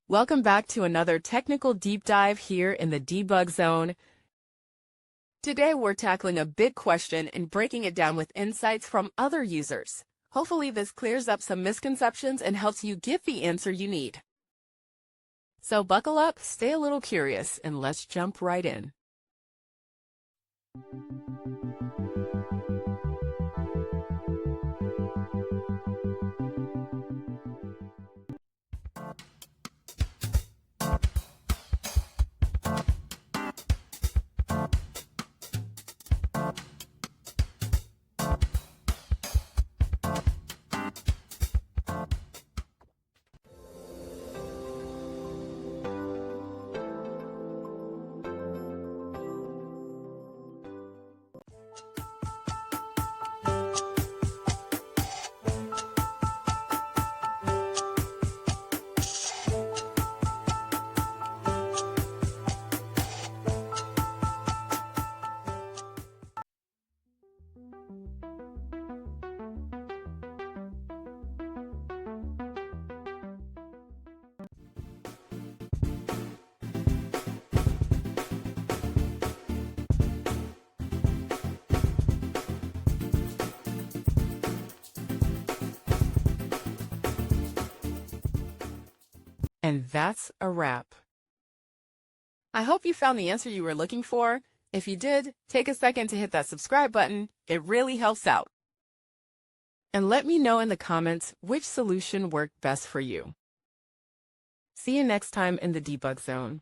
Welcome back to another technical deep dive here in the debug zone. Today we're tackling a big question and breaking it down with insights from other users. Hopefully this clears up some misconceptions and helps you get the answer you need. So buckle up, stay a little curious, and let's jump right in. And that's a wrap. I hope you found the answer you were looking for. If you did, take a second to hit that subscribe button. It really helps out. And let me know in the comments which solution worked best for you. See you next time in the debug zone.